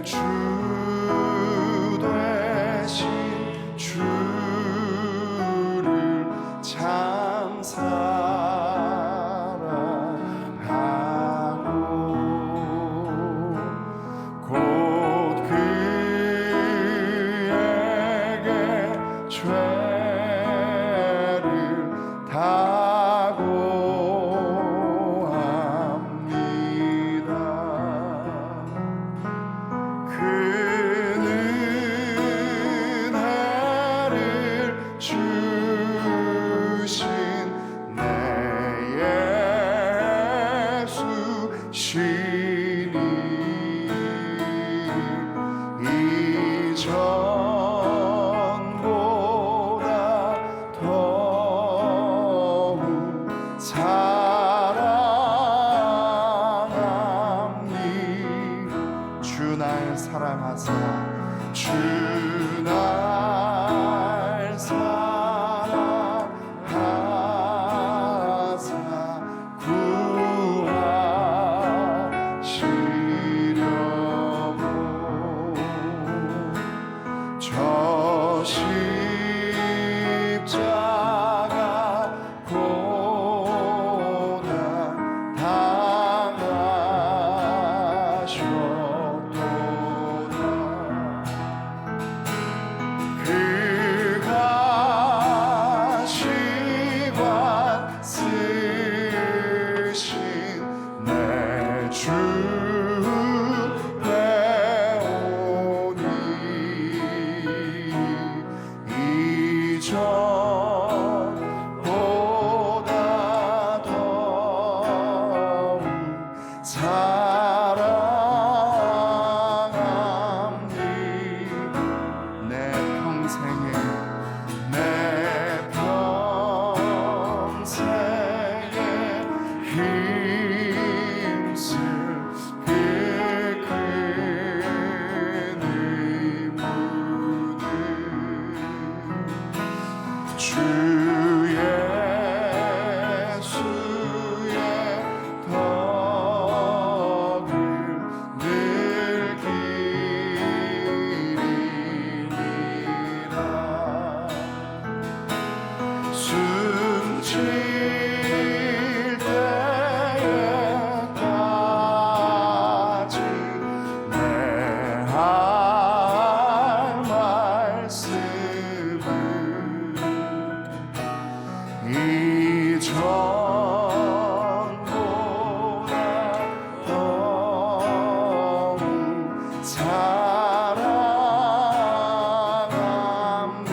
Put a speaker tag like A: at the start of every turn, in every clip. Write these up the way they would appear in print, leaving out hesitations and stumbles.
A: 주 되신 주를 참 사랑하고 곧 그에게 죄를 다고 합니다. 그 은혜를 주신 내 예수 신이 이전보다 더욱 사랑합니. 주 날 사랑하사 주 날 사랑하사 구하시려고 저 십자가 고난 당하셨도다. 그가 시관 쓰신 내 주 배우니 이전보다 더욱 사랑합니. 내 평생에 힘쓸 그 큰 의무는 주 예수의 덕을 늘기리라. 숨질 때까지 내 할 말씀을 이전보다 더욱 사랑합니.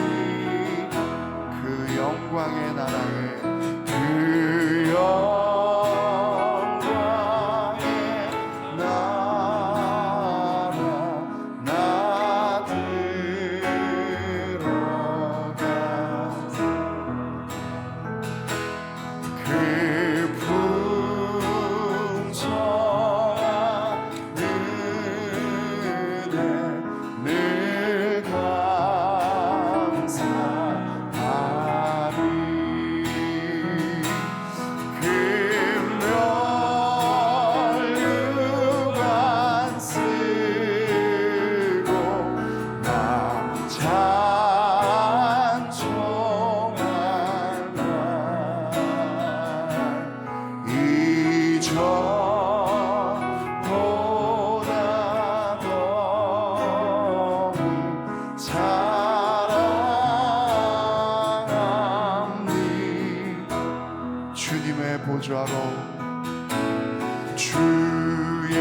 A: 그 영광의 나라에 그 영광의 나라 나 들어가서 그 풍성한 은혜 늘 감사하리. 금면류관 쓰고 나 찬송할 날 이전보다 더욱 사랑합니. 주님의 보좌로 주의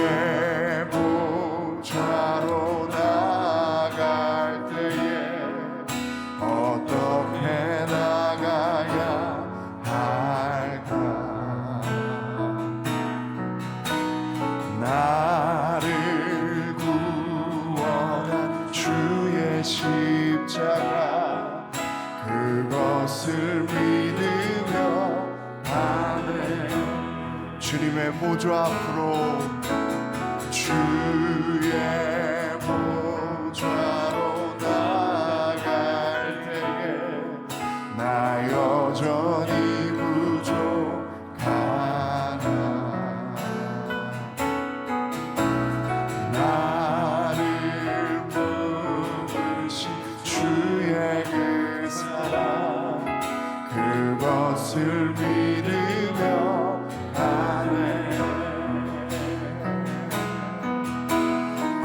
A: 보좌로 나갈 때에 어떻게 나가야 할까. 나를 구원한 주의 십자가 그것을 믿으며 가네. 주님의 보좌 앞으로 주의 보좌로 나갈 때에 나 여전히 부족하나. 나를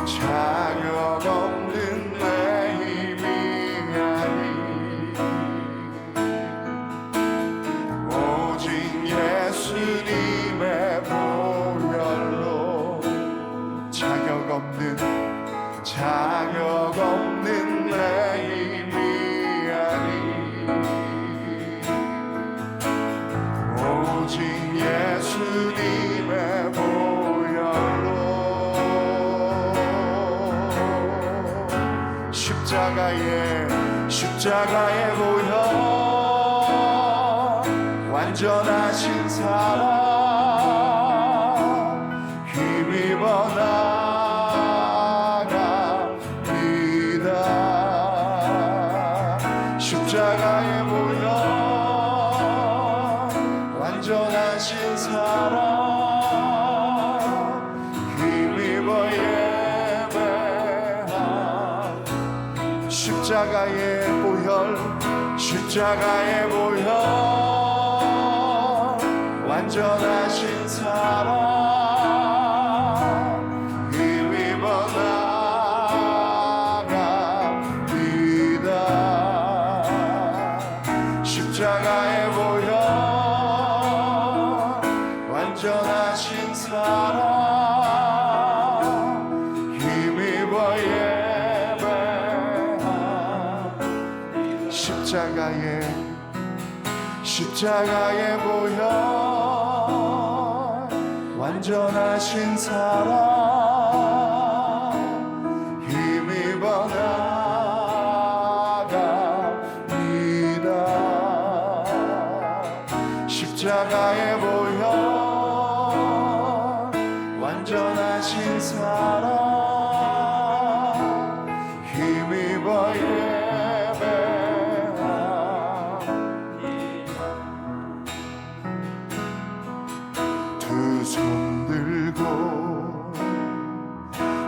A: 자격 없는 내 힘이 아니 오직 예수님의 보혈로 자격 없는 내 힘이 아니 오직 예수님의 보혈로 십자가의 보혈 완전하신 사랑 힘입어 나갑니다. 십자가의 보혈 완전하신 사랑 힘입어 예배함. 십자가의 보혈 완전하신 사랑 힘입어 나갑니다. 십자가의 보혈 완전하신 사랑 힘입어 예배함. 십자가의 보혈 완전하신 사랑 힘입어 나갑니다. 십자가의 보혈 완전하신 사랑 힘입어 손 들고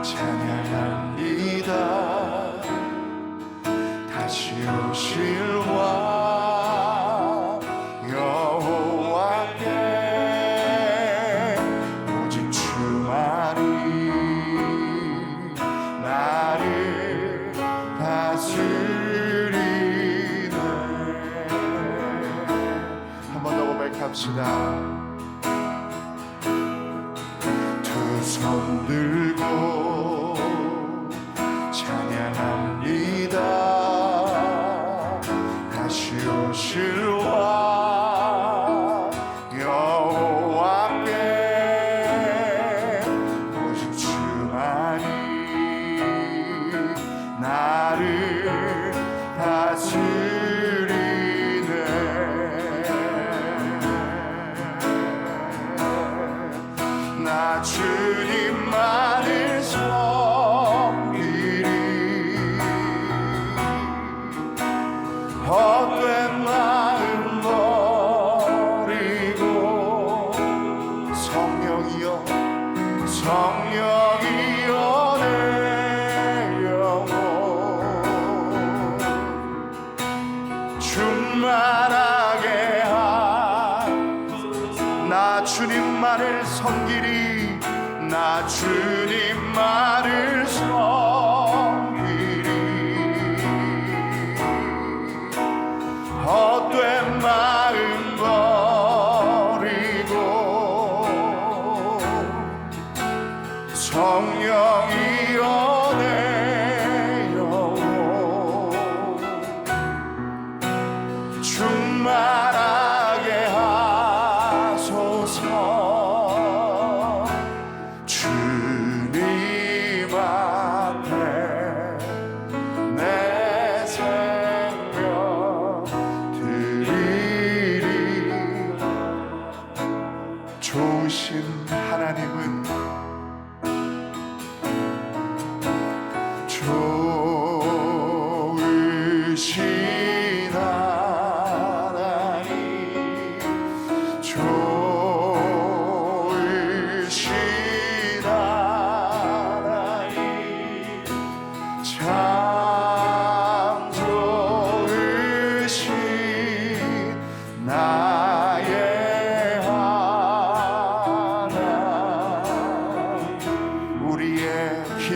A: 찬양합니다. 다시 오실 왕 여호와께 오직 주만이 나를 다스리네. 한 번 더 고백합시다. 손 들고 찬양합니다. 다시 오실 왕 여호와께 오직 주만이 나를 다스리네. 나 주님만을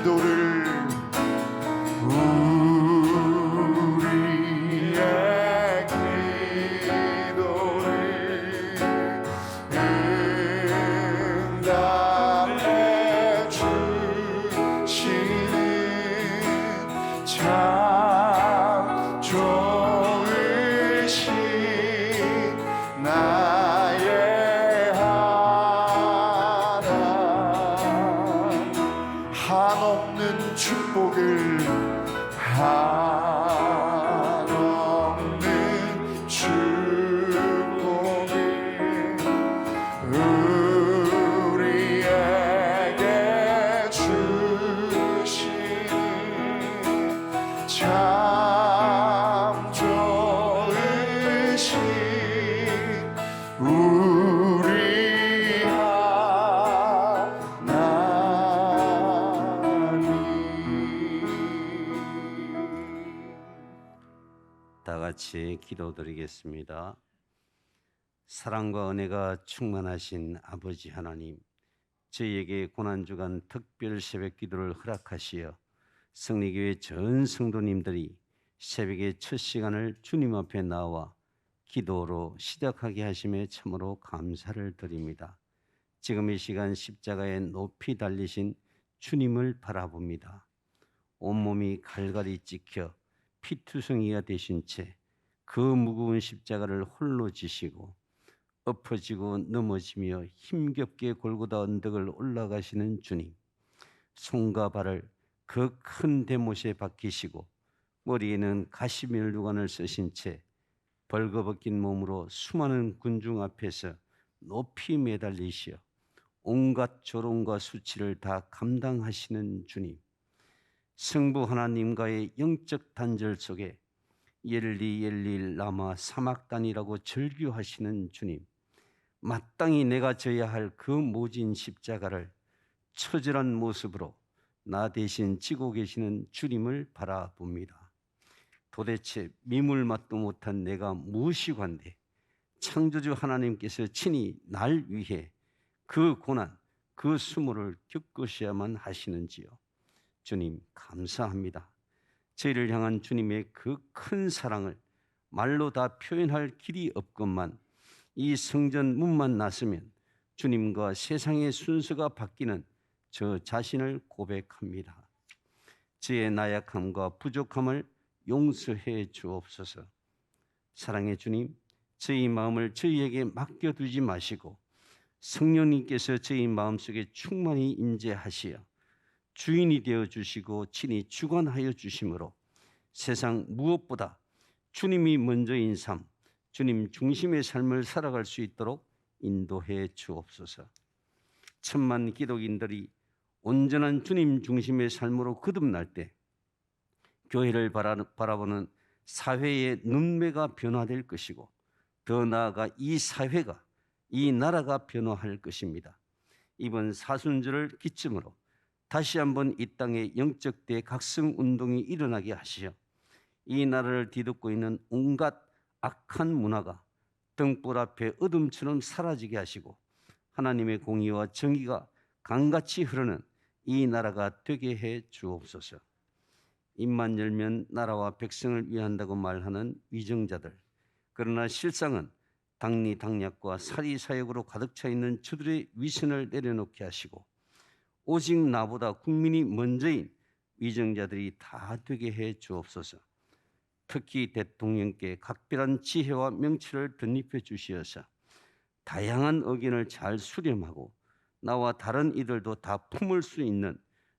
A: 기도를 우리의 기도를 응답해 주시는 참 좋으신 나의 하나님, 한없는 축복을 한없는 축복을 우리에게 주시는 참 좋으신 우리 하나님.
B: 다 같이 기도드리겠습니다. 사랑과 은혜가 충만하신 아버지 하나님, 저희에게 고난주간 특별 새벽 기도를 허락하시어 승리교회 전 성도님들이 새벽의 첫 시간을 주님 앞에 나와 기도로 시작하게 하심에 참으로 감사를 드립니다. 지금 이 시간 십자가에 높이 달리신 주님을 바라봅니다. 온몸이 갈갈이 찍혀 피투성이가 되신 채 그 무거운 십자가를 홀로 지시고 엎어지고 넘어지며 힘겹게 골고다 언덕을 올라가시는 주님, 손과 발을 그 큰 대못에 박히시고 머리에는 가시면류관을 쓰신 채 벌거벗긴 몸으로 수많은 군중 앞에서 높이 매달리시어 온갖 조롱과 수치를 다 감당하시는 주님, 성부 하나님과의 영적 단절 속에 엘리 라마 사막단이라고 절규하시는 주님, 마땅히 내가 져야 할 그 모진 십자가를 처절한 모습으로 나 대신 지고 계시는 주님을 바라봅니다. 도대체 미물맛도 못한 내가 무엇이 관대 창조주 하나님께서 친히 날 위해 그 고난, 그 수모를 겪으셔야만 하시는지요. 주님 감사합니다. 저희를 향한 주님의 그 큰 사랑을 말로 다 표현할 길이 없건만 이 성전 문만 나서면 주님과 세상의 순서가 바뀌는 저 자신을 고백합니다. 저의 나약함과 부족함을 용서해 주옵소서. 사랑의 주님, 저희 마음을 저희에게 맡겨두지 마시고 성령님께서 저희 마음속에 충만히 임재하시어 주인이 되어 주시고 친히 주관하여 주심으로 세상 무엇보다 주님이 먼저인 삶, 주님 중심의 삶을 살아갈 수 있도록 인도해 주옵소서. 천만 기독인들이 온전한 주님 중심의 삶으로 거듭날 때 교회를 바라보는 사회의 눈매가 변화될 것이고 더 나아가 이 사회가, 이 나라가 변화할 것입니다. 이번 사순절을 기점으로 다시 한번 이 땅에 영적 대각성 운동이 일어나게 하시어 이 나라를 뒤덮고 있는 온갖 악한 문화가 등불 앞에 어둠처럼 사라지게 하시고 하나님의 공의와 정의가 강같이 흐르는 이 나라가 되게 해 주옵소서. 입만 열면 나라와 백성을 위한다고 말하는 위정자들, 그러나 실상은 당리당략과 사리사욕으로 가득 차 있는 저들의 위선을 내려놓게 하시고 오직 나보다 국민이 먼저인 위정자들이 다 되게 해 주옵소서. 특히 대통령께 각별한 지혜와 명철을 덧입혀 주시어서 다양한 의견을 잘 수렴하고 나와 다른 이들도 다 품을 수 있는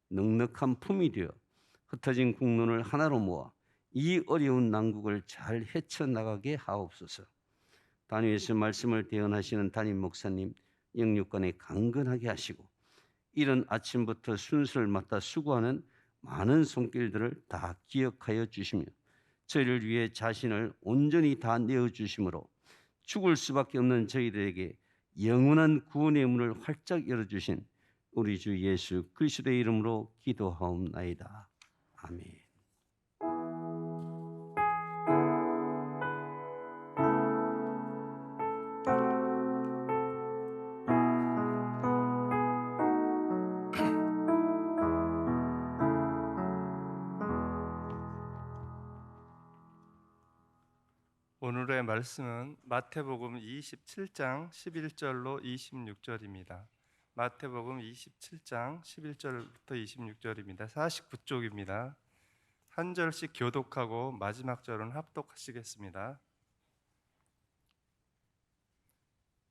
B: 넉넉한 품이 되어 흩어진 국론을 하나로 모아 이 어려운 난국을 잘 헤쳐나가게 하옵소서. 단위에서 말씀을 대언하시는 담임 목사님 영육간에 강건하게 하시고 이른 아침부터 순서를 맡아 수고하는 많은 손길들을 다 기억하여 주시며 저희를 위해 자신을 온전히 다 내어주심으로 죽을 수밖에 없는 저희들에게 영원한 구원의 문을 활짝 열어주신 우리 주 예수 그리스도의 이름으로 기도하옵나이다. 아멘.
C: 오늘의 말씀은 마태복음 27장 11절로 26절입니다. 마태복음 27장 11절부터 26절입니다. 49쪽입니다. 한 절씩 교독하고 마지막 절은 합독하시겠습니다.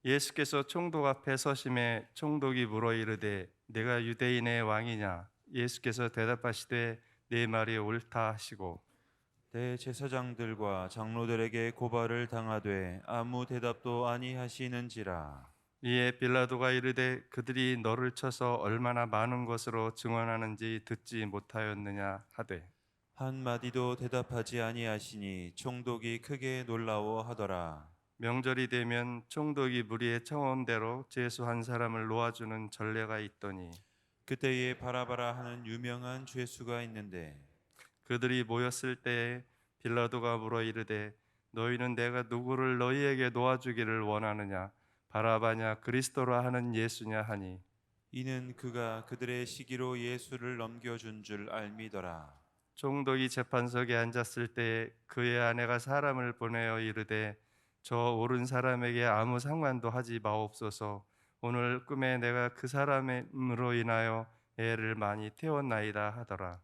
C: 예수께서 총독 앞에 서심해 총독이 물어 이르되 내가 유대인의 왕이냐? 예수께서 대답하시되 내 말이 옳다 하시고
D: 대제사장들과 장로들에게 고발을 당하되 아무 대답도 아니하시는지라.
C: 이에 빌라도가 이르되 그들이 너를 쳐서 얼마나 많은 것으로 증언하는지 듣지 못하였느냐 하되
D: 한 마디도 대답하지 아니하시니 총독이 크게 놀라워하더라.
C: 명절이 되면 총독이 무리의 청원대로 죄수 한 사람을 놓아주는 전례가 있더니
D: 그때에 바라바라 하는 유명한 죄수가 있는데
C: 그들이 모였을 때에 빌라도가 물어 이르되 너희는 내가 누구를 너희에게 놓아주기를 원하느냐 바라바냐 그리스도라 하는 예수냐 하니
D: 이는 그가 그들의 시기로 예수를 넘겨준 줄 알미더라.
C: 총독이 재판석에 앉았을 때에 그의 아내가 사람을 보내어 이르되 저 옳은 사람에게 아무 상관도 하지 마옵소서. 오늘 꿈에 내가 그 사람으로 인하여 애를 많이 태웠나이다 하더라.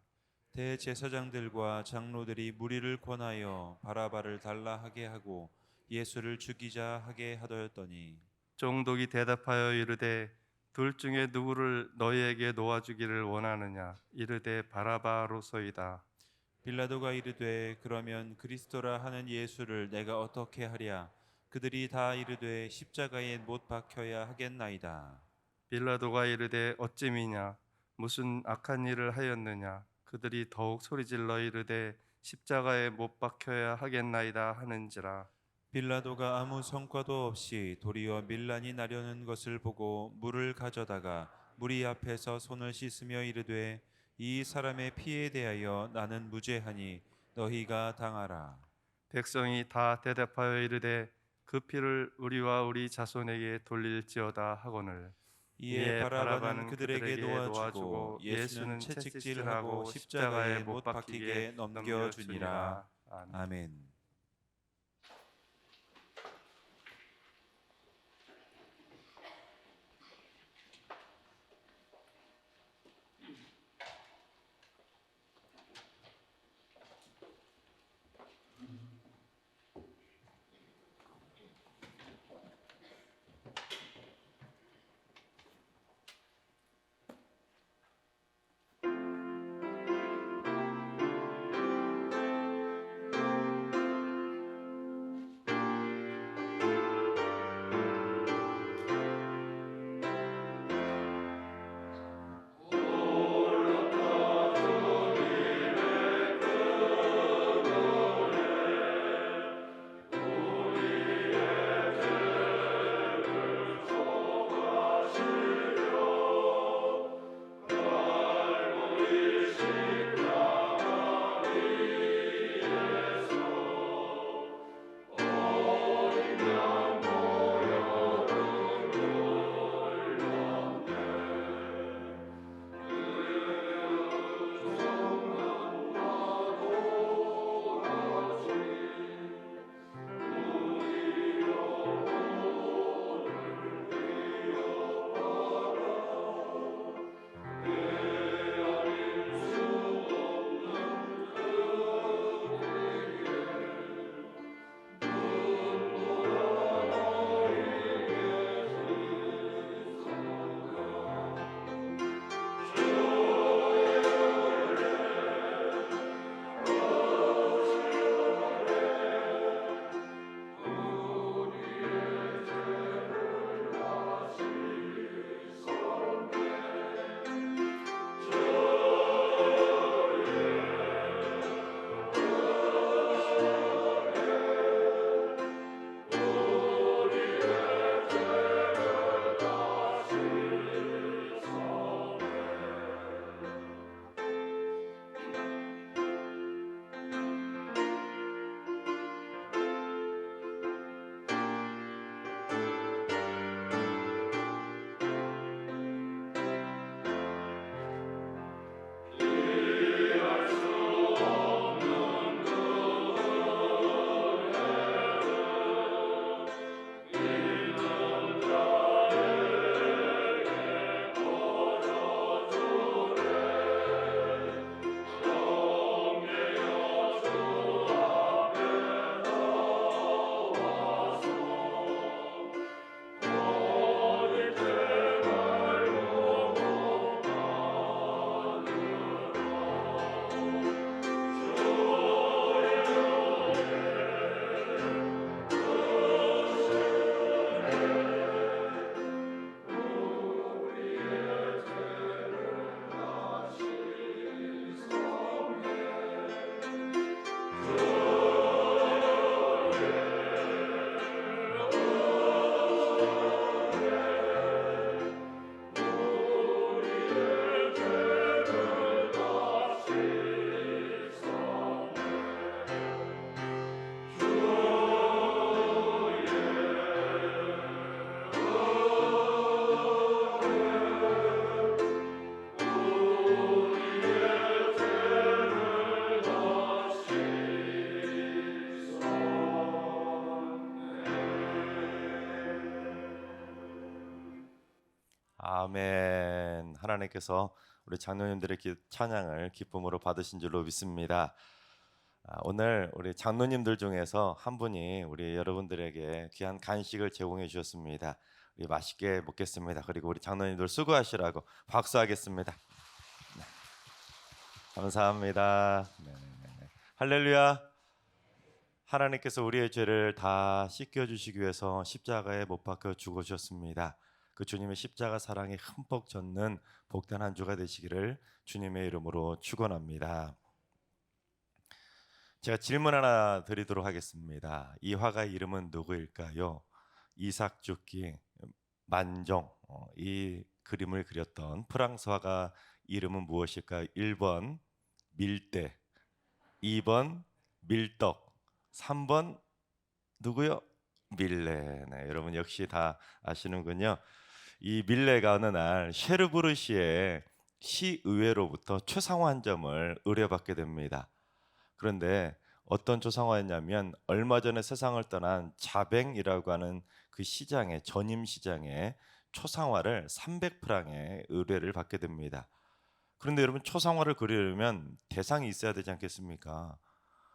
D: 대제사장들과 장로들이 무리를 권하여 바라바를 달라 하게 하고 예수를 죽이자 하게 하더였더니
C: 총독이 대답하여 이르되 둘 중에 누구를 너희에게 놓아주기를 원하느냐 이르되 바라바로소이다.
D: 빌라도가 이르되 그러면 그리스도라 하는 예수를 내가 어떻게 하랴? 그들이 다 이르되 십자가에 못 박혀야 하겠나이다.
C: 빌라도가 이르되 어찌미냐 무슨 악한 일을 하였느냐 그들이 더욱 소리질러 이르되 십자가에 못 박혀야 하겠나이다 하는지라.
D: 빌라도가 아무 성과도 없이 도리어 밀란이 나려는 것을 보고 물을 가져다가 무리 앞에서 손을 씻으며 이르되 이 사람의 피에 대하여 나는 무죄하니 너희가 당하라.
C: 백성이 다 대답하여 이르되 그 피를 우리와 우리 자손에게 돌릴지어다 하거늘.
D: 이에 바라바는 그들에게 놓아주고 예수는 채찍질하고 십자가에 못 박히게 넘겨주니라. 아멘.
E: 아멘. 하나님께서 우리 장로님들의 찬양을 기쁨으로 받으신 줄로 믿습니다. 오늘 우리 장로님들 중에서 한 분이 우리 여러분들에게 귀한 간식을 제공해 주셨습니다. 우리 맛있게 먹겠습니다. 그리고 우리 장로님들 수고하시라고 박수하겠습니다. 네. 감사합니다. 네. 할렐루야. 하나님께서 우리의 죄를 다 씻겨주시기 위해서 십자가에 못 박혀 죽으셨습니다. 그 주님의 십자가 사랑이 흠뻑 젖는 복된 한 주가 되시기를 주님의 이름으로 축원합니다. 제가 질문 하나 드리도록 하겠습니다. 이 화가의 이름은 누구일까요? 이삭 죽기 만종, 이 그림을 그렸던 프랑스 화가 이름은 무엇일까요? 1번 밀대, 2번 밀떡, 3번 누구요? 밀레. 네, 여러분 역시 다 아시는군요. 이 밀레가 어느 날 쉐르부르시의 시의회로부터 초상화 한 점을 의뢰받게 됩니다. 그런데 어떤 초상화였냐면 얼마 전에 세상을 떠난 자뱅이라고 하는 그 시장의 전임 시장의 초상화를 300프랑의 의뢰를 받게 됩니다. 그런데 여러분 초상화를 그리려면 대상이 있어야 되지 않겠습니까?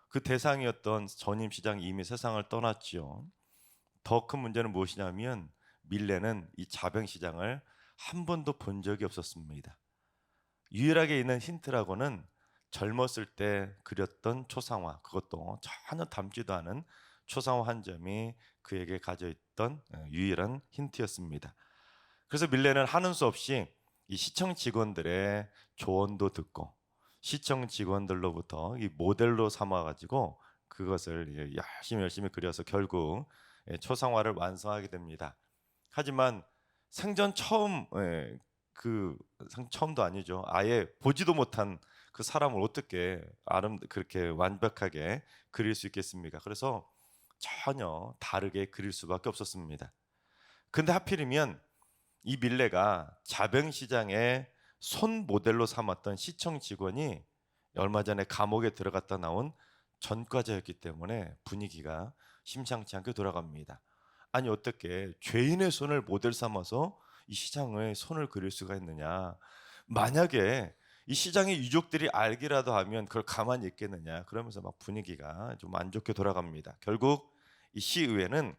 E: 그 대상이었던 전임 시장이 이미 세상을 떠났지요. 더 큰 문제는 무엇이냐면 밀레는 이 자뱅 시장을 한 번도 본 적이 없었습니다. 유일하게 있는 힌트라고는 젊었을 때 그렸던 초상화, 그것도 전혀 닮지도 않은 초상화 한 점이 그에게 가져있던 유일한 힌트였습니다. 그래서 밀레는 하는 수 없이 이 시청 직원들의 조언도 듣고 시청 직원들로부터 이 모델로 삼아가지고 그것을 열심히 그려서 결국 초상화를 완성하게 됩니다. 하지만 생전 처음도 아니죠. 아예 보지도 못한 그 사람을 어떻게 그렇게 완벽하게 그릴 수 있겠습니까? 그래서 전혀 다르게 그릴 수밖에 없었습니다. 근데 하필이면 이 밀레가 자뱅시장의 손 모델로 삼았던 시청 직원이 얼마 전에 감옥에 들어갔다 나온 전과자였기 때문에 분위기가 심상치 않게 돌아갑니다. 아니 어떻게 죄인의 손을 모델 삼아서 이 시장의 손을 그릴 수가 있느냐. 만약에 이 시장의 유족들이 알기라도 하면 그걸 가만히 있겠느냐. 그러면서 막 분위기가 좀 안 좋게 돌아갑니다. 결국 이 시의회는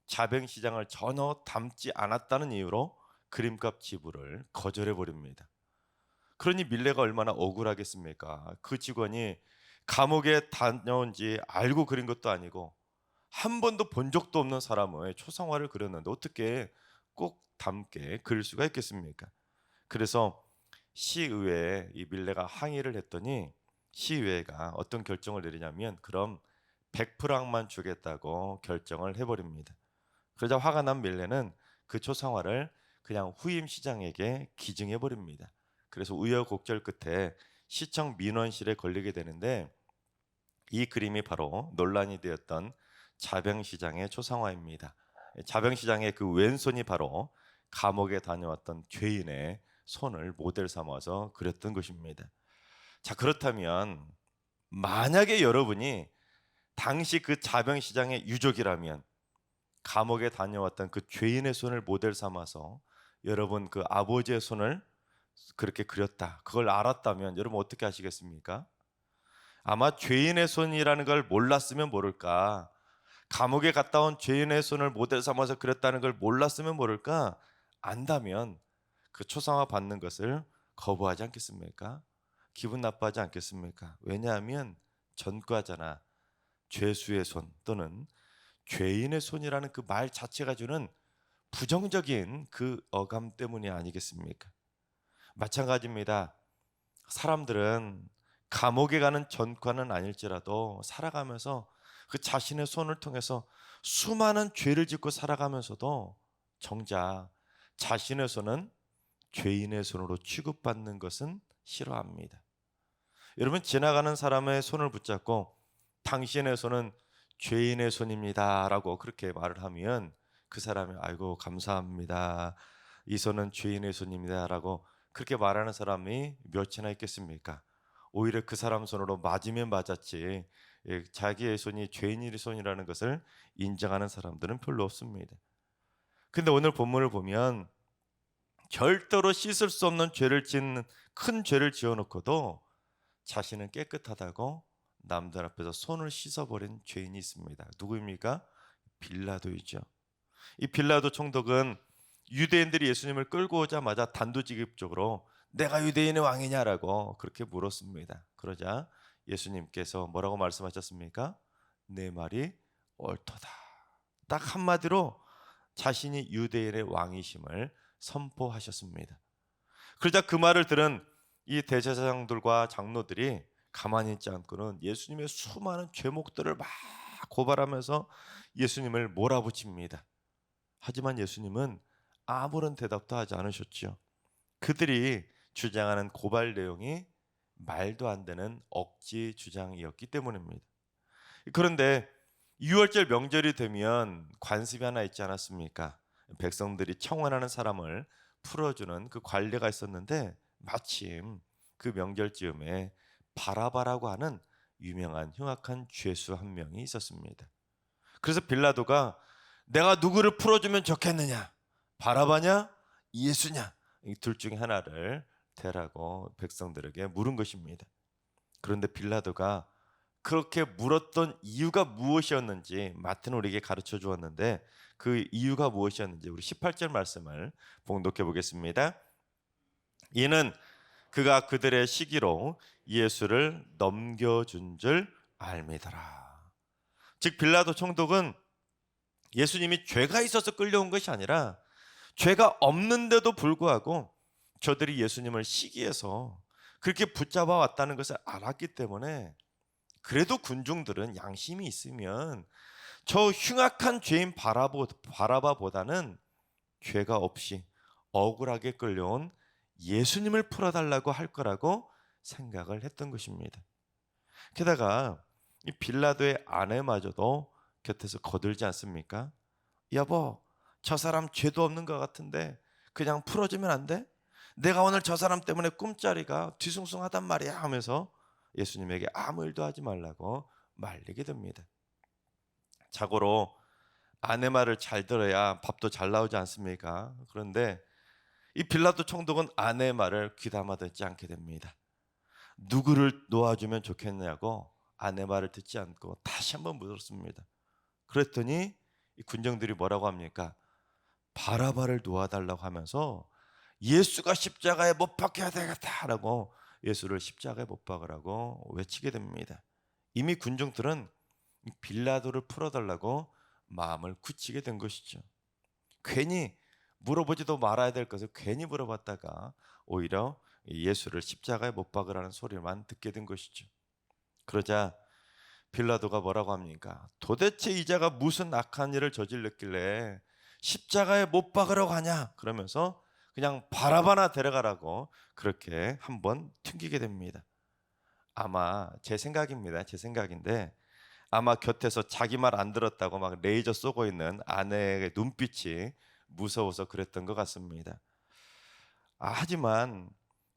E: 자뱅시장을 전혀 닮지 않았다는 이유로 그림값 지불을 거절해 버립니다. 그러니 밀레가 얼마나 억울하겠습니까? 그 직원이 감옥에 다녀온 지 알고 그린 것도 아니고 한 번도 본 적도 없는 사람의 초상화를 그렸는데 어떻게 꼭 닮게 그릴 수가 있겠습니까? 그래서 시의회에 이 밀레가 항의를 했더니 시의회가 어떤 결정을 내리냐면 그럼 100프랑만 주겠다고 결정을 해버립니다. 그러자 화가 난 밀레는 그 초상화를 그냥 후임 시장에게 기증해버립니다. 그래서 우여곡절 끝에 시청 민원실에 걸리게 되는데 이 그림이 바로 논란이 되었던 자뱅시장의 초상화입니다. 자뱅시장의 그 왼손이 바로 감옥에 다녀왔던 죄인의 손을 모델 삼아서 그렸던 것입니다. 자, 그렇다면 만약에 여러분이 당시 그 자뱅시장의 유족이라면 감옥에 다녀왔던 그 죄인의 손을 모델 삼아서 여러분 그 아버지의 손을 그렇게 그렸다. 그걸 알았다면 여러분 어떻게 하시겠습니까? 아마 죄인의 손이라는 걸 몰랐으면 모를까. 감옥에 갔다 온 죄인의 손을 모델 삼아서 그렸다는 걸 몰랐으면 모를까. 안다면 그 초상화 받는 것을 거부하지 않겠습니까? 기분 나빠하지 않겠습니까? 왜냐하면 전과자나 죄수의 손 또는 죄인의 손이라는 그 말 자체가 주는 부정적인 그 어감 때문이 아니겠습니까? 마찬가지입니다. 사람들은 감옥에 가는 전과는 아닐지라도 살아가면서 그 자신의 손을 통해서 수많은 죄를 짓고 살아가면서도 정작 자신의 손은 죄인의 손으로 취급받는 것은 싫어합니다. 여러분 지나가는 사람의 손을 붙잡고 당신의 손은 죄인의 손입니다 라고 그렇게 말을 하면 그 사람이 아이고 감사합니다. 이 손은 죄인의 손입니다 라고 그렇게 말하는 사람이 몇이나 있겠습니까? 오히려 그 사람 손으로 맞으면 맞았지 자기의 손이 죄인의 손이라는 것을 인정하는 사람들은 별로 없습니다. 근데 오늘 본문을 보면 절대로 씻을 수 없는 죄를 짓는 큰 죄를 지어놓고도 자신은 깨끗하다고 남들 앞에서 손을 씻어버린 죄인이 있습니다. 누구입니까? 빌라도이죠. 이 빌라도 총독은 유대인들이 예수님을 끌고 오자마자 단도직입적으로 내가 유대인의 왕이냐라고 그렇게 물었습니다. 그러자 예수님께서 뭐라고 말씀하셨습니까? 내 말이 옳도다. 딱 한마디로 자신이 유대인의 왕이심을 선포하셨습니다. 그러자 그 말을 들은 이 대제사장들과 장로들이 가만히 있지 않고는 예수님의 수많은 죄목들을 막 고발하면서 예수님을 몰아붙입니다. 하지만 예수님은 아무런 대답도 하지 않으셨죠. 그들이 주장하는 고발 내용이 말도 안 되는 억지 주장이었기 때문입니다. 그런데 6월절 명절이 되면 관습이 하나 있지 않았습니까? 백성들이 청원하는 사람을 풀어주는 그 관례가 있었는데 마침 그 명절쯤에 바라바라고 하는 유명한 흉악한 죄수 한 명이 있었습니다. 그래서 빌라도가 내가 누구를 풀어주면 좋겠느냐? 바라바냐? 예수냐? 이 둘 중에 하나를 대라고 백성들에게 물은 것입니다. 그런데 빌라도가 그렇게 물었던 이유가 무엇이었는지 마태는 우리에게 가르쳐 주었는데 그 이유가 무엇이었는지 우리 18절 말씀을 봉독해 보겠습니다. 이는 그가 그들의 시기로 예수를 넘겨준 줄 알미더라. 즉 빌라도 총독은 예수님이 죄가 있어서 끌려온 것이 아니라 죄가 없는데도 불구하고 저들이 예수님을 시기해서 그렇게 붙잡아 왔다는 것을 알았기 때문에 그래도 군중들은 양심이 있으면 저 흉악한 죄인 바라바보다는 죄가 없이 억울하게 끌려온 예수님을 풀어달라고 할 거라고 생각을 했던 것입니다. 게다가 이 빌라도의 아내마저도 곁에서 거들지 않습니까? 여보, 저 사람 죄도 없는 것 같은데 그냥 풀어주면 안 돼? 내가 오늘 저 사람 때문에 꿈자리가 뒤숭숭하단 말이야 하면서 예수님에게 아무 일도 하지 말라고 말리게 됩니다. 자고로 아내 말을 잘 들어야 밥도 잘 나오지 않습니까? 그런데 이 빌라도 총독은 아내의 말을 귀담아 듣지 않게 됩니다. 누구를 놓아주면 좋겠냐고 아내 말을 듣지 않고 다시 한번 물었습니다. 그랬더니 이 군정들이 뭐라고 합니까? 바라바를 놓아달라고 하면서 예수가 십자가에 못 박혀야 되겠다라고 예수를 십자가에 못 박으라고 외치게 됩니다. 이미 군중들은 빌라도를 풀어달라고 마음을 굳히게 된 것이죠. 괜히 물어보지도 말아야 될 것을 괜히 물어봤다가 오히려 예수를 십자가에 못 박으라는 소리만 듣게 된 것이죠. 그러자 빌라도가 뭐라고 합니까? 도대체 이 자가 무슨 악한 일을 저질렀길래 십자가에 못 박으라고 하냐? 그러면서 그냥 바라바나 데려가라고 그렇게 한번 튕기게 됩니다. 아마 제 생각입니다. 제 생각인데 아마 곁에서 자기 말 안 들었다고 막 레이저 쏘고 있는 아내의 눈빛이 무서워서 그랬던 것 같습니다. 하지만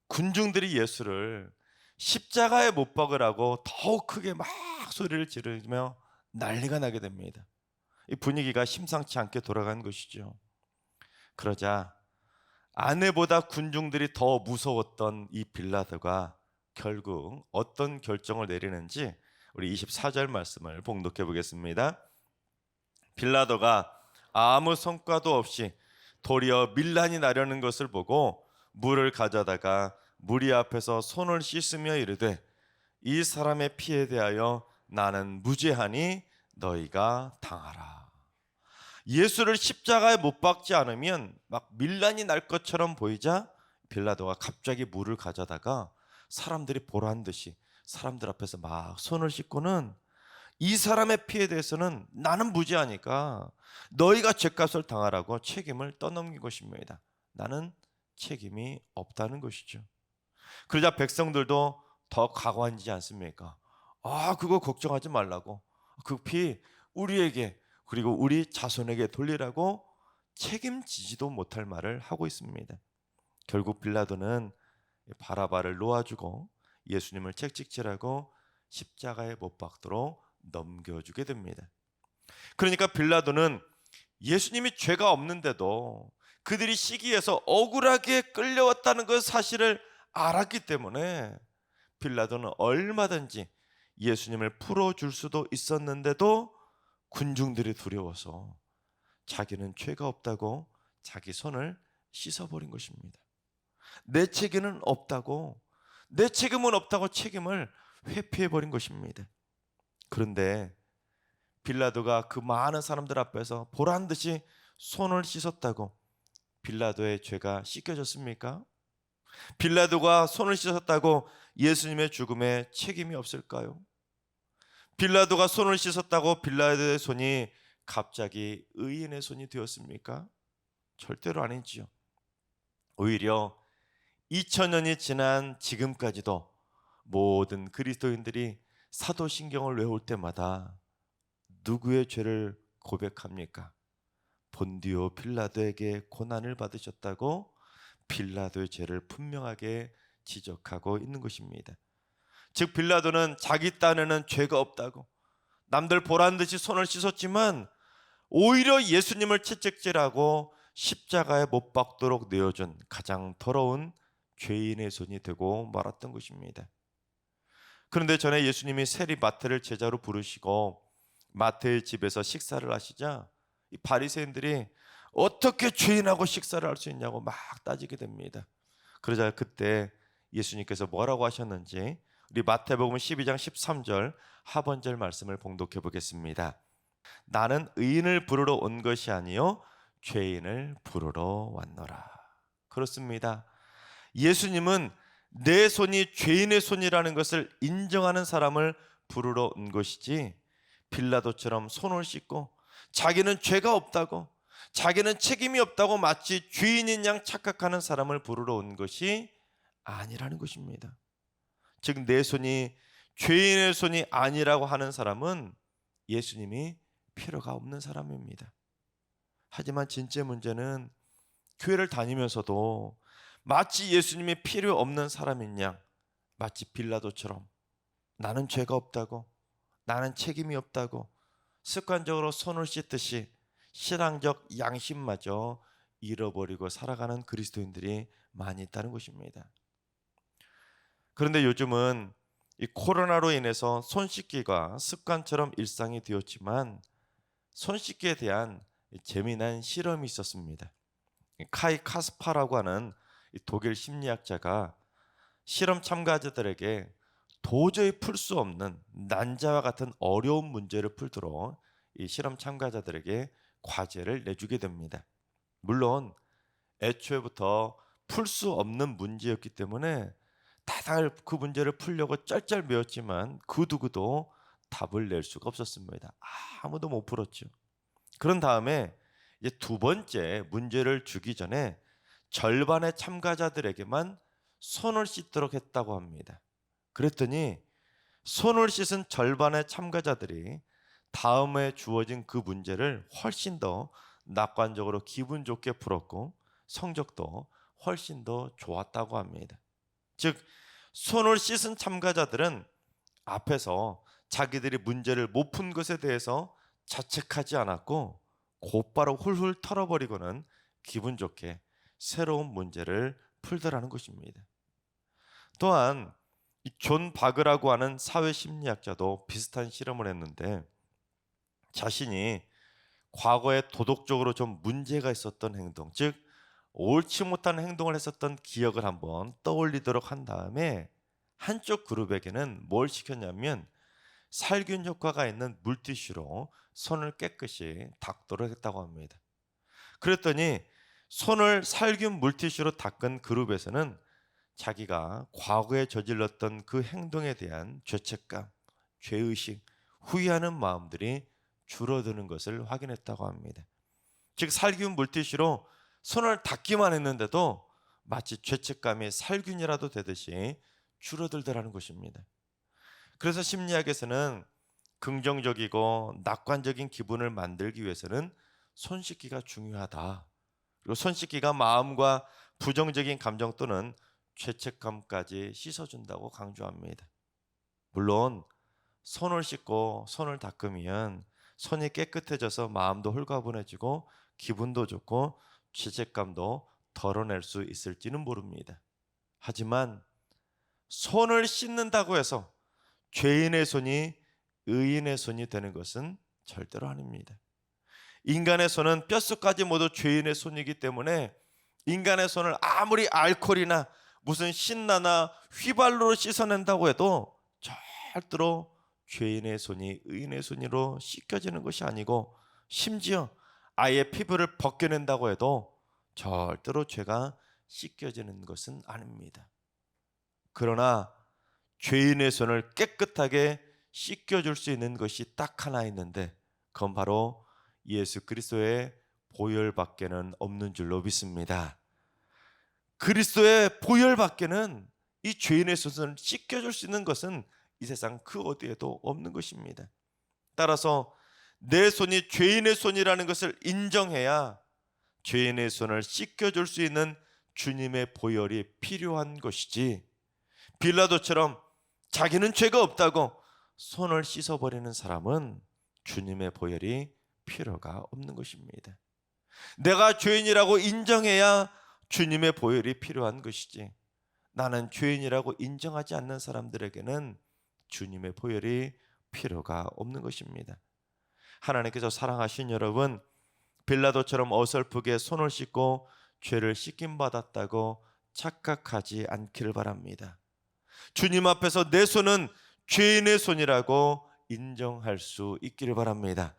E: 군중들이 예수를 십자가에 못 박으라고 더욱 크게 막 소리를 지르며 난리가 나게 됩니다. 이 분위기가 심상치 않게 돌아간 것이죠. 그러자 아내보다 군중들이 더 무서웠던 이 빌라도가 결국 어떤 결정을 내리는지 우리 24절 말씀을 봉독해 보겠습니다. 빌라도가 아무 성과도 없이 도리어 밀란이 나려는 것을 보고 물을 가져다가 무리 앞에서 손을 씻으며 이르되 이 사람의 피에 대하여 나는 무죄하니 너희가 당하라. 예수를 십자가에 못 박지 않으면 막 밀란이 날 것처럼 보이자 빌라도가 갑자기 물을 가져다가 사람들이 보란 듯이 사람들 앞에서 막 손을 씻고는 이 사람의 피에 대해서는 나는 무죄하니까 너희가 죄값을 당하라고 책임을 떠넘긴 것입니다. 나는 책임이 없다는 것이죠. 그러자 백성들도 더 가관이지 않습니까? 그거 걱정하지 말라고, 그 피 우리에게 그리고 우리 자손에게 돌리라고 책임지지도 못할 말을 하고 있습니다. 결국 빌라도는 바라바를 놓아주고 예수님을 채찍질하고 십자가에 못 박도록 넘겨주게 됩니다. 그러니까 빌라도는 예수님이 죄가 없는데도 그들이 시기해서 억울하게 끌려왔다는 그 사실을 알았기 때문에 빌라도는 얼마든지 예수님을 풀어줄 수도 있었는데도 군중들이 두려워서 자기는 죄가 없다고 자기 손을 씻어버린 것입니다. 내 책임은 없다고 책임을 회피해버린 것입니다. 그런데 빌라도가 그 많은 사람들 앞에서 보란듯이 손을 씻었다고 빌라도의 죄가 씻겨졌습니까? 빌라도가 손을 씻었다고 예수님의 죽음에 책임이 없을까요? 빌라도가 손을 씻었다고 빌라도의 손이 갑자기 의인의 손이 되었습니까? 절대로 아니지요. 오히려 2000년이 지난 지금까지도 모든 그리스도인들이 사도신경을 외울 때마다 누구의 죄를 고백합니까? 본디오 빌라도에게 고난을 받으셨다고 빌라도의 죄를 분명하게 지적하고 있는 것입니다. 즉 빌라도는 자기 딴에는 죄가 없다고 남들 보란듯이 손을 씻었지만 오히려 예수님을 채찍질하고 십자가에 못 박도록 내어준 가장 더러운 죄인의 손이 되고 말았던 것입니다. 그런데 전에 예수님이 세리 마태를 제자로 부르시고 마태의 집에서 식사를 하시자 이 바리새인들이 어떻게 죄인하고 식사를 할 수 있냐고 막 따지게 됩니다. 그러자 그때 예수님께서 뭐라고 하셨는지 우리 마태복음 12장 13절 하반절 말씀을 봉독해 보겠습니다. 나는 의인을 부르러 온 것이 아니요 죄인을 부르러 왔노라. 그렇습니다. 예수님은 내 손이 죄인의 손이라는 것을 인정하는 사람을 부르러 온 것이지 빌라도처럼 손을 씻고 자기는 죄가 없다고 자기는 책임이 없다고 마치 죄인인 양 착각하는 사람을 부르러 온 것이 아니라는 것입니다. 즉 내 손이 죄인의 손이 아니라고 하는 사람은 예수님이 필요가 없는 사람입니다. 하지만 진짜 문제는 교회를 다니면서도 마치 예수님이 필요 없는 사람인 양 마치 빌라도처럼 나는 죄가 없다고 나는 책임이 없다고 습관적으로 손을 씻듯이 신앙적 양심마저 잃어버리고 살아가는 그리스도인들이 많이 있다는 것입니다. 그런데 요즘은 이 코로나로 인해서 손 씻기가 습관처럼 일상이 되었지만 손 씻기에 대한 재미난 실험이 있었습니다. 카이 카스파라고 하는 독일 심리학자가 실험 참가자들에게 도저히 풀 수 없는 난자와 같은 어려운 문제를 풀도록 이 실험 참가자들에게 과제를 내주게 됩니다. 물론 애초에부터 풀 수 없는 문제였기 때문에 다들 그 문제를 풀려고 짤짤 외웠지만 그 누구도 답을 낼 수가 없었습니다. 아무도 못 풀었죠. 그런 다음에 이제 두 번째 문제를 주기 전에 절반의 참가자들에게만 손을 씻도록 했다고 합니다. 그랬더니 손을 씻은 절반의 참가자들이 다음에 주어진 그 문제를 훨씬 더 낙관적으로 기분 좋게 풀었고 성적도 훨씬 더 좋았다고 합니다. 즉 손을 씻은 참가자들은 앞에서 자기들이 문제를 못 푼 것에 대해서 자책하지 않았고 곧바로 훌훌 털어버리고는 기분 좋게 새로운 문제를 풀더라는 것입니다. 또한 이 존 바그라고 하는 사회심리학자도 비슷한 실험을 했는데 자신이 과거에 도덕적으로 좀 문제가 있었던 행동, 즉 옳지 못한 행동을 했었던 기억을 한번 떠올리도록 한 다음에 한쪽 그룹에게는 뭘 시켰냐면 살균 효과가 있는 물티슈로 손을 깨끗이 닦도록 했다고 합니다. 그랬더니 손을 살균 물티슈로 닦은 그룹에서는 자기가 과거에 저질렀던 그 행동에 대한 죄책감, 죄의식, 후회하는 마음들이 줄어드는 것을 확인했다고 합니다. 즉 살균 물티슈로 손을 닦기만 했는데도 마치 죄책감이 살균이라도 되듯이 줄어들더라는 것입니다. 그래서 심리학에서는 긍정적이고 낙관적인 기분을 만들기 위해서는 손 씻기가 중요하다. 그리고 손 씻기가 마음과 부정적인 감정 또는 죄책감까지 씻어준다고 강조합니다. 물론 손을 씻고 손을 닦으면 손이 깨끗해져서 마음도 홀가분해지고 기분도 좋고 죄책감도 덜어낼 수 있을지는 모릅니다. 하지만 손을 씻는다고 해서 죄인의 손이 의인의 손이 되는 것은 절대로 아닙니다. 인간의 손은 뼛속까지 모두 죄인의 손이기 때문에 인간의 손을 아무리 알코올이나 무슨 신나나 휘발유로 씻어낸다고 해도 절대로 죄인의 손이 의인의 손으로 씻겨지는 것이 아니고, 심지어 아예 피부를 벗겨낸다고 해도 절대로 죄가 씻겨지는 것은 아닙니다. 그러나 죄인의 손을 깨끗하게 씻겨줄 수 있는 것이 딱 하나 있는데, 그건 바로 예수 그리스도의 보혈밖에는 없는 줄로 믿습니다. 그리스도의 보혈밖에는 이 죄인의 손을 씻겨줄 수 있는 것은 이 세상 그 어디에도 없는 것입니다. 따라서 내 손이 죄인의 손이라는 것을 인정해야 죄인의 손을 씻겨줄 수 있는 주님의 보혈이 필요한 것이지, 빌라도처럼 자기는 죄가 없다고 손을 씻어버리는 사람은 주님의 보혈이 필요가 없는 것입니다. 내가 죄인이라고 인정해야 주님의 보혈이 필요한 것이지, 나는 죄인이라고 인정하지 않는 사람들에게는 주님의 보혈이 필요가 없는 것입니다. 하나님께서 사랑하신 여러분, 빌라도처럼 어설프게 손을 씻고 죄를 씻김받았다고 착각하지 않기를 바랍니다. 주님 앞에서 내 손은 죄인의 손이라고 인정할 수 있기를 바랍니다.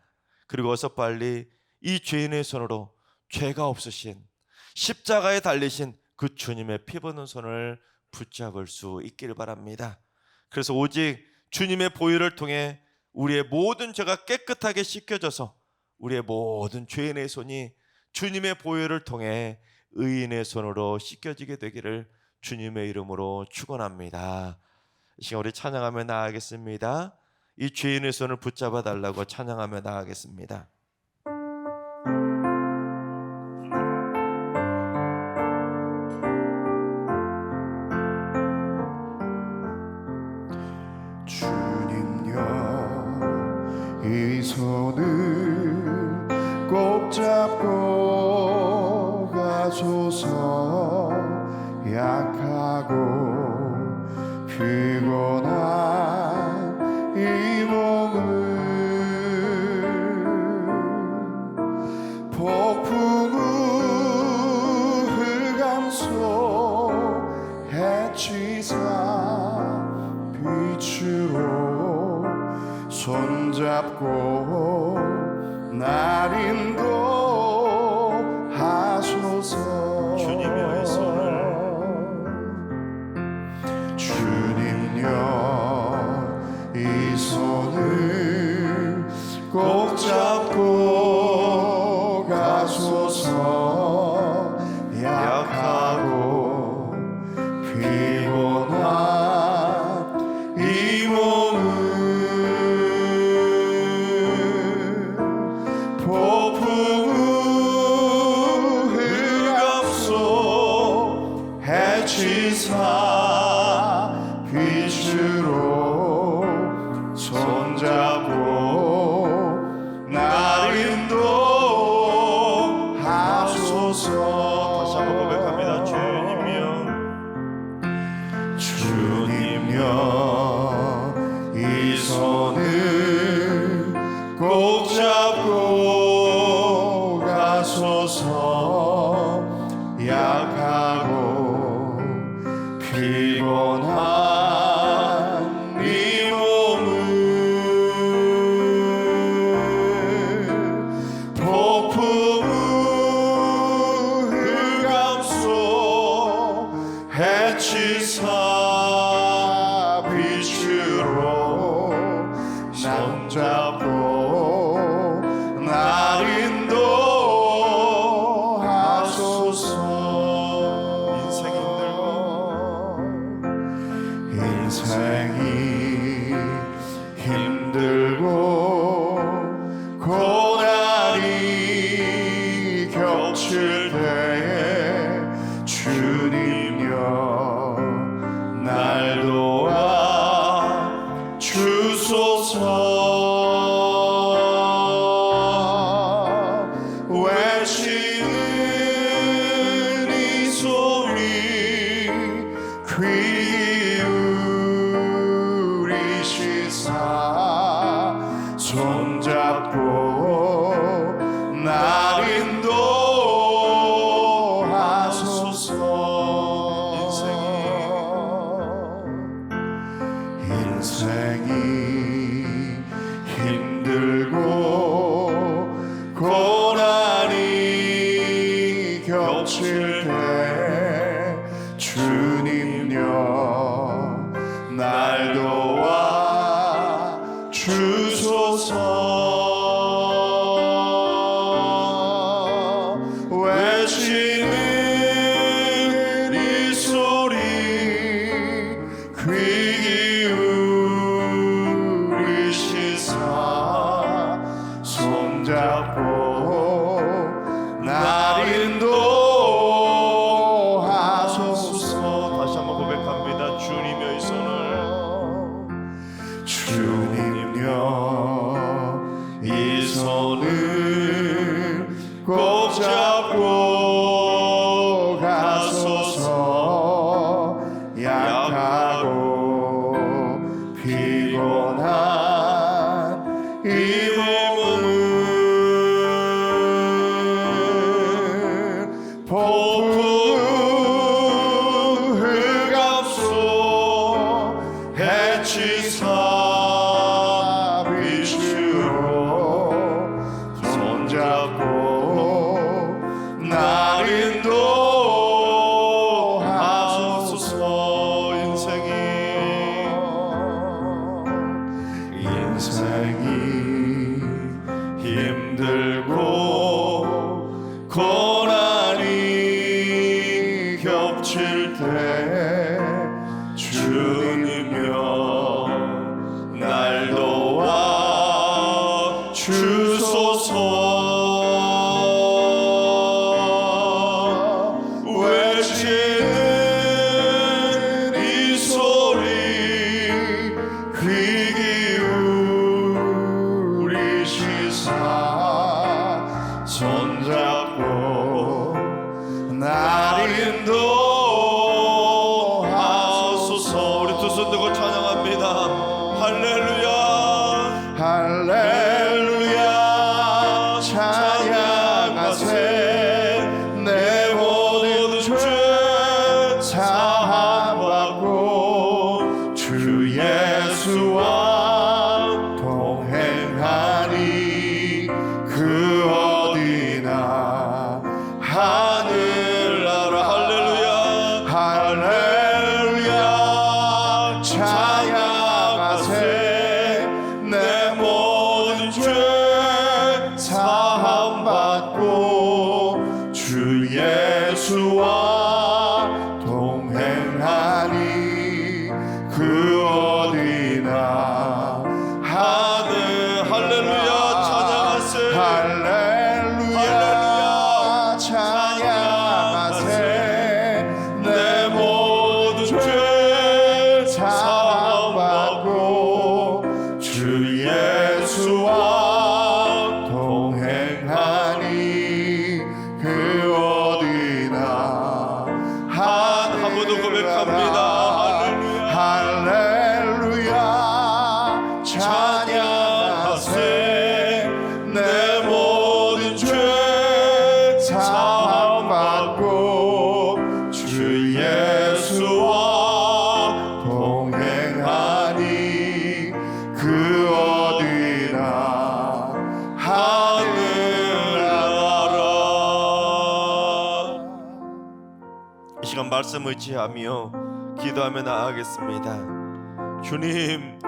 E: 그리고 어서 빨리 이 죄인의 손으로 죄가 없으신 십자가에 달리신 그 주님의 피 붓는 손을 붙잡을 수 있기를 바랍니다. 그래서 오직 주님의 보혈을 통해 우리의 모든 죄가 깨끗하게 씻겨져서 우리의 모든 죄인의 손이 주님의 보혈을 통해 의인의 손으로 씻겨지게 되기를 주님의 이름으로 축원합니다. 이 시간 우리 찬양하며 나아가겠습니다. 이 죄인의 손을 붙잡아 달라고 찬양하며 나아가겠습니다.
A: 주님여 이 손을 꼭 잡고 가소서. 약하고 피곤한 이 몸을 폭풍우 흑암소 해치사 빛으로 손잡고 날 인도하소서.
E: 주님여 이 손을
A: 이 손을 꼭 잡고 가소서. 약하고 피곤한 이 몸을 폭풍우 흑암소 해치사 빛으로 손잡고 날 인도하소서.
E: 다시 한번 고백합니다.
A: 주님여 이 손을 꼭 잡고 가소서. 약하고 피곤한 이 몸을 폭풍우 흑암소 해치사 빛으로 손잡고 날 인도하소서. 인생이 힘들고 고난이 겹칠 때에 주님여 날 도와 주소서. 외치는 주시사 손잡고 날 인도하소서. 인생이 힘들고 고난이 겹칠 때 주님여 날 도와 주소서. 외치는 이 소리 귀 기울이시사 손잡고 날 인도하소서. 다시 한번 고백합니다. 주님여 이 손을, 주님여 이 손을 꼭 잡고 가소서. 약하고 피곤한 이 몸은 폭풍 흑암속 해치사 빛으로 손잡고 날 인도하소서. 인생이 힘들고 고난이 겹칠 때 주님여 날 도와 주소서. 외치는 이 소리 귀 기울이시사 손잡고 날 인도하소서. 우리 두 손 들고 찬양합니다. 할렐루야 할렐루야 찬양하세. 내 모든 죄 사함받고 주 예수와 동행하니 그 어디나 하늘나라. 할렐루야 할렐루야 찬양하세. 내 모든 죄 사함받고 주 예수와 동행하니 그 어디나 하늘. 할렐루야 찬양하세. 할렐루야 찬양하세. 내 모든 죄 사함받고 주 예수와 동행하니 그 어디나 하늘. 한 번 더 고백합니다. 할렐루야 찬양하세. 내 모든 죄 사함받고 주 예수와 동행하니 그 어디나 하늘나라. 이 시간 말씀 의지하며 기도하며 나아가겠습니다. 주님,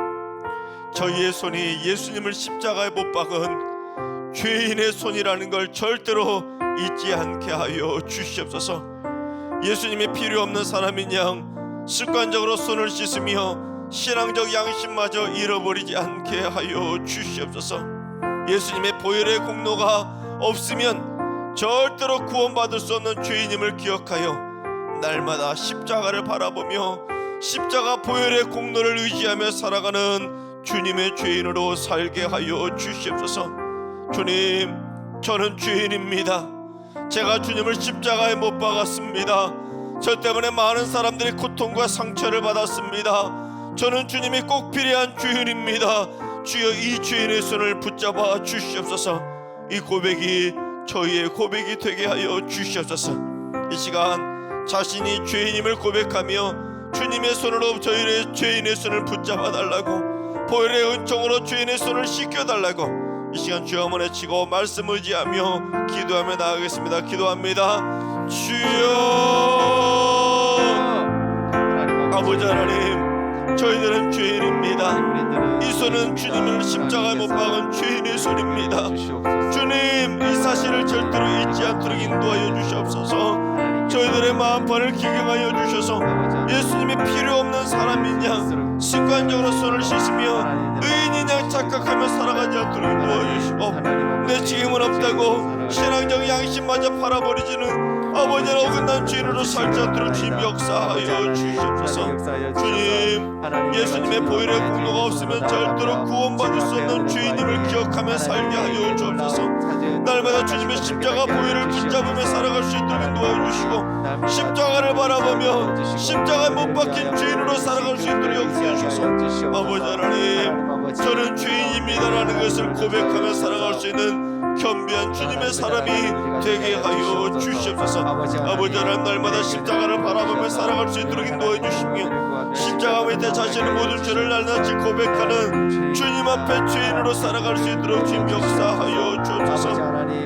A: 저희의 손이 예수님을 십자가에 못 박은 죄인의 손이라는 걸 절대로 잊지 않게 하여 주시옵소서. 예수님이 필요 없는 사람인 양 습관적으로 손을 씻으며 신앙적 양심마저 잃어버리지 않게 하여 주시옵소서. 예수님의 보혈의 공로가 없으면 절대로 구원받을 수 없는 죄인임을 기억하여 날마다 십자가를 바라보며 십자가 보혈의 공로를 의지하며 살아가는 주님의 죄인으로 살게 하여 주시옵소서. 주님, 저는 죄인입니다. 제가 주님을 십자가에 못 박았습니다. 저 때문에 많은 사람들이 고통과 상처를 받았습니다. 저는 주님이 꼭 필요한 죄인입니다. 주여 이 죄인의 손을 붙잡아 주시옵소서. 이 고백이 저희의 고백이 되게 하여 주시옵소서. 이 시간 자신이 죄인임을 고백하며 주님의 손으로 저희의 죄인의 손을 붙잡아 달라고, 보혈의 은총으로 죄인의 손을 씻겨달라고 이 시간 주여 한번 외치고 말씀 의지하며 기도하며 나아가겠습니다. 기도합니다. 주여, 아버지 하나님, 저희들은 죄인입니다. 이 손은 주님을 십자가에 못 박은 죄인의 손입니다. 주님, 이 사실을 절대로 잊지 않도록 인도하여 주시옵소서. 저희들의 마음판을 기경하여 주셔서 예수님이 필요 없는 사람이냐 습관적으로 손을 씻으며 의인이냐 착각하며 살아가지 않도록 인도하여 주시고, 내 지금은 없다고 신앙적 양심마저 팔아버리지는 아버지는 어긋난 죄인으로 살지 않도록 주님 역사하여 주시옵소서. 주님, 예수님의 보혈의 공로가 없으면 절대로 구원받을 수 없는 죄인임을 기억하며 살게 하여 주옵소서. 날마다 주님의 십자가 보혈을 붙잡으며 살아갈 수 있도록 인도하여 주시고, 십자가를 바라보며 십자가에 못 박힌 죄인으로 살아갈 수 있도록 역사해 주셔서 아버지 하나님, 저는 죄인입니다라는 것을 고백하며 살아갈 수 있는 겸비한 주님의 사람이 되게 하여 주시옵소서. 아버지 하나님, 날마다 십자가를 바라보며 살아갈 수 있도록 인도해 주시며, 십자가 밑에 자신의 모든 죄를 낱낱이 고백하는 주님 앞에 죄인으로 살아갈 수 있도록 주님 역사하여 주옵소서.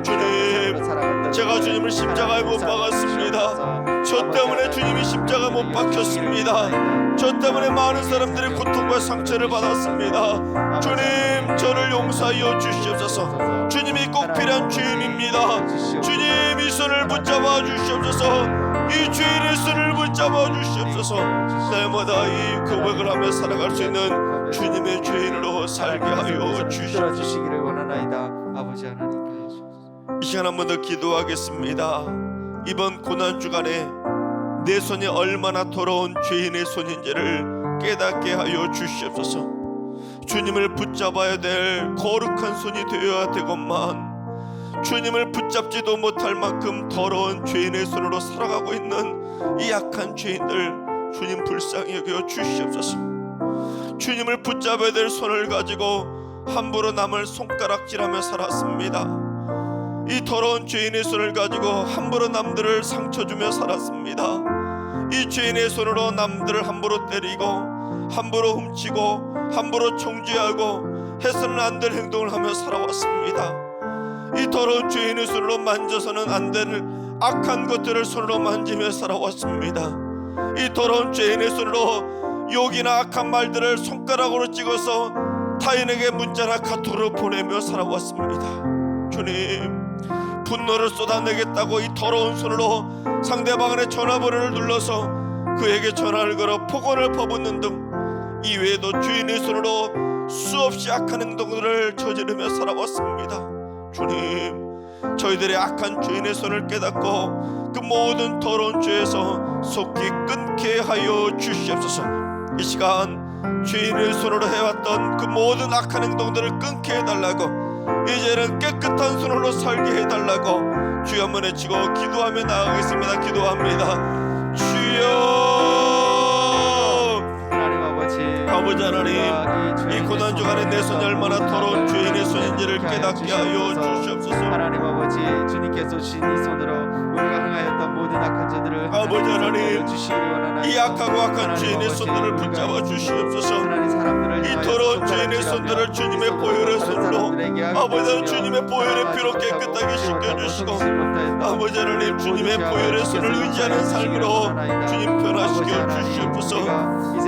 A: 주님, 제가 주님을 십자가에 못 박았습니다. 저 때문에 주님이 십자가 못 박혔습니다. 저 때문에 많은 사람들이 고통과 상처를 받았습니다. 주님, 저를 용서하여 주시옵소서. 주님이 꼭 필요한 죄인입니다. 주님, 이 손을 붙잡아 주시옵소서. 이 죄인의 손을 붙잡아 주시옵소서. 날마다 이 고백을 하며 살아갈 수 있는 주님의 죄인으로 살게 하여 주시옵소서.
C: 아버지 하나님,
A: 이 시간 한 번 더 기도하겠습니다. 이번 고난주간에 내 손이 얼마나 더러운 죄인의 손인지를 깨닫게 하여 주시옵소서. 주님을 붙잡아야 될 거룩한 손이 되어야 되건만 주님을 붙잡지도 못할 만큼 더러운 죄인의 손으로 살아가고 있는 이 약한 죄인들, 주님 불쌍히 여겨 주시옵소서. 주님을 붙잡아야 될 손을 가지고 함부로 남을 손가락질하며 살았습니다. 이 더러운 죄인의 손을 가지고 함부로 남들을 상처 주며 살았습니다. 이 죄인의 손으로 남들을 함부로 때리고 함부로 훔치고 함부로 정죄하고 해서는 안 될 행동을 하며 살아왔습니다. 이 더러운 죄인의 손으로 만져서는 안 될 악한 것들을 손으로 만지며 살아왔습니다. 이 더러운 죄인의 손으로 욕이나 악한 말들을 손가락으로 찍어서 타인에게 문자나 카톡으로 보내며 살아왔습니다. 주님, 분노를 쏟아내겠다고 이 더러운 손으로 상대방의 전화번호를 눌러서 그에게 전화를 걸어 폭언을 퍼붓는 등 이외에도 죄인의 손으로 수없이 악한 행동들을 저지르며 살아왔습니다. 주님, 저희들의 악한 죄인의 손을 깨닫고 그 모든 더러운 죄에서 속히 끊게 하여 주시옵소서. 이 시간 죄인의 손으로 해왔던 그 모든 악한 행동들을 끊게 해달라고, 이제는 깨끗한 손으로 살게 해달라고 주여 한번 외치고 기도하며 나아가겠습니다. 기도합니다. 주여, 아버지 하나님, 이 고난주간에 내 손이 얼마나 더러운 죄인의 손인지를 깨닫게 하여 주시옵소서.
C: 하나님 아버지, 주님께서 주신 이 손으로 우리가 행하였던 모든 악한 자들을
A: 아버지 하나님,
C: 주시기를 원하나이다.
A: 이 악하고 악한 죄인의 손들을 붙잡아 주시옵소서. 이 더러운 죄인의 손들을 주님의 보혈의 손으로, 아버지 하나님, 주님의 보혈의 피로 깨끗하게 씻겨주시고, 아버지 하나님, 주님의 보혈의 손을 의지하는 삶으로 주님 변화시켜 주시옵소서.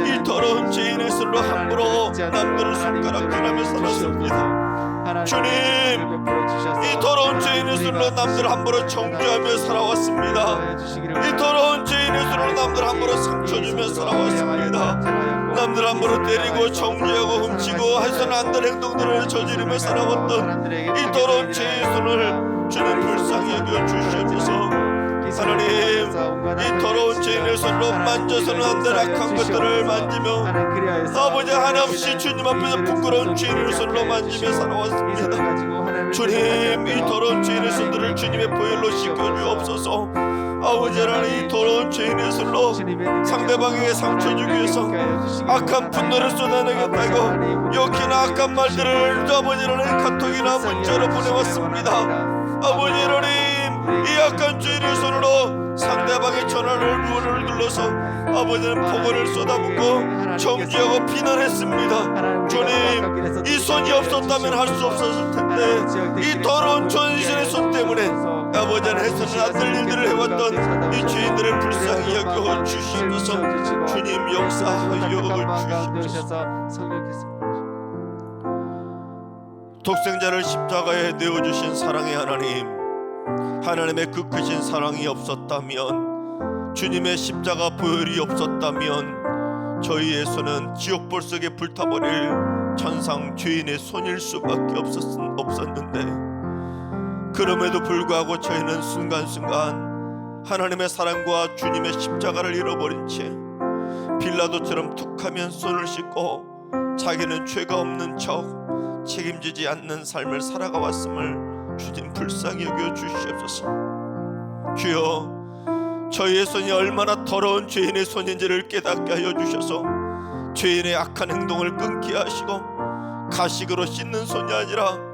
A: 이 더러운 죄인의 손으로 함부로 남들을 손가락질하며 살았습니다. 주님, 이 더러운 죄인의 손으로 남들 함부로 정죄하며 살아왔습니다. 이 더러운 죄인의 손으로 남들 함부로 상처 주며 살아왔습니다. 남들 함부로 때리고 정죄하고 훔치고 해서는 안 될 행동들을 저지르며 살아왔던 이 더러운 죄의 손을 주님 불쌍히 여겨 주시옵소서. 하나님, 이 더러운 죄인의 손으로 만져서는 안 될 악한 것들을 만지며 아버지 하나없이 주님 앞에서 부끄러운 죄인의 손으로 만지며 살아왔습니다. 주님, 이 더러운 죄인의 손들을 주님의 보혈로 씻겨주옵소서. 아버지 하나님, 이 더러운 죄인의 손으로 상대방에게 상처 주기 위해서 악한 분노를 쏟아내겠다고 욕이나 악한 말들을 아버지 하나님 카톡이나 문자로 보내왔습니다. 아버지 하나님, 이 악한 죄인의 손으로 상대방의 전화를 문을 눌러서 아버지는 폭언을 쏟아붓고 정죄하고 비난했습니다. 주님, 이 손이 없었다면 할 수 없었을 텐데 이 더러운 전신의 손 때문에 아버지는 해서는 안 될 일들을 해왔던 이 죄인들을 불쌍히 여겨 주시옵소서. 주님, 역사하여 주시옵소서. 독생자를 십자가에 내어주신 사랑의 하나님, 하나님의 그 크신 사랑이 없었다면, 주님의 십자가 보혈이 없었다면 저희의 손은 지옥불 속에 불타버릴 천상 죄인의 손일 수밖에 없었는데, 그럼에도 불구하고 저희는 순간순간 하나님의 사랑과 주님의 십자가를 잃어버린 채 빌라도처럼 툭하면 손을 씻고 자기는 죄가 없는 척 책임지지 않는 삶을 살아가 왔음을 주님 불쌍히 여겨 주시옵소서. 주여, 저희의 손이 얼마나 더러운 죄인의 손인지를 깨닫게 하여 주셔서 죄인의 악한 행동을 끊게 하시고 가식으로 씻는 손이 아니라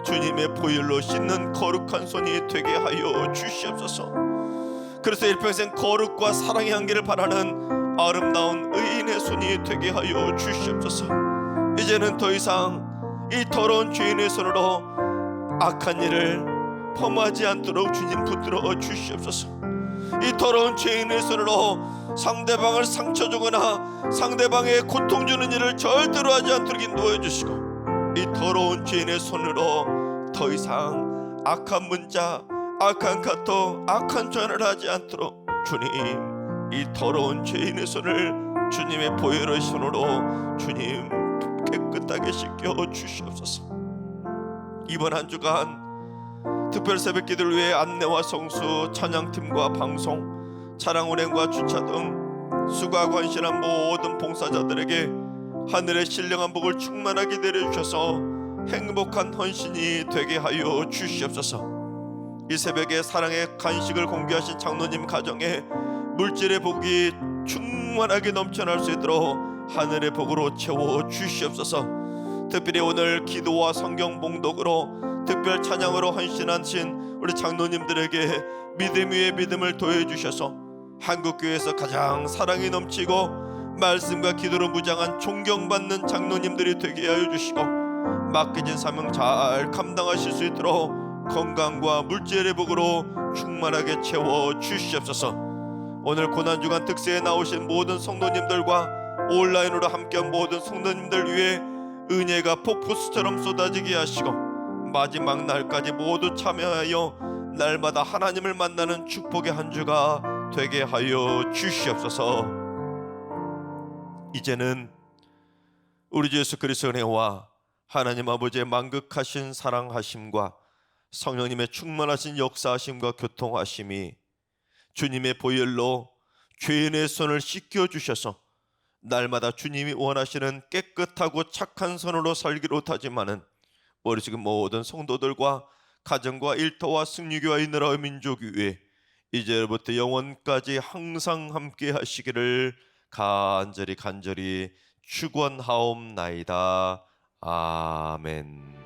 A: 주님의 보혈로 씻는 거룩한 손이 되게 하여 주시옵소서. 그래서 일평생 거룩과 사랑의 향기를 바라는 아름다운 의인의 손이 되게 하여 주시옵소서. 이제는 더 이상 이 더러운 죄인의 손으로 악한 일을 범하지 않도록 주님 붙들어 주시옵소서. 이 더러운 죄인의 손으로 상대방을 상처 주거나 상대방에게 고통 주는 일을 절대로 하지 않도록 인도해 주시고, 이 더러운 죄인의 손으로 더 이상 악한 문자, 악한 카톡, 악한 전화를 하지 않도록 주님, 이 더러운 죄인의 손을 주님의 보혈의 손으로 주님 깨끗하게 씻겨 주시옵소서. 이번 한 주간 특별 새벽 기도를 위해 안내와 성수, 찬양팀과 방송, 차량 운행과 주차 등 수고와 헌신한 모든 봉사자들에게 하늘의 신령한 복을 충만하게 내려주셔서 행복한 헌신이 되게 하여 주시옵소서. 이 새벽에 사랑의 간식을 공개하신 장로님 가정에 물질의 복이 충만하게 넘쳐날 수 있도록 하늘의 복으로 채워 주시옵소서. 특별히 오늘 기도와 성경 봉독으로 특별 찬양으로 헌신하신 우리 장로님들에게 믿음 위에 믿음을 더해 주셔서 한국교회에서 가장 사랑이 넘치고 말씀과 기도로 무장한 존경받는 장로님들이 되게 하여 주시고, 맡겨진 사명 잘 감당하실 수 있도록 건강과 물질의 복으로 충만하게 채워 주시옵소서. 오늘 고난주간 특세에 나오신 모든 성도님들과 온라인으로 함께한 모든 성도님들 위해 은혜가 폭포수처럼 쏟아지게 하시고 마지막 날까지 모두 참여하여 날마다 하나님을 만나는 축복의 한 주가 되게 하여 주시옵소서. 이제는 우리 주 예수 그리스도의 은혜와 하나님 아버지의 만극하신 사랑하심과 성령님의 충만하신 역사하심과 교통하심이 주님의 보혈로 죄인의 손을 씻겨 주셔서 날마다 주님이 원하시는 깨끗하고 착한 손으로 살기로 다짐하는 우리 지금 모든 성도들과 가정과 일터와 승리교와 이 나라의 민족 위에 이제부터 영원까지 항상 함께 하시기를 간절히 축원하옵나이다. 아멘.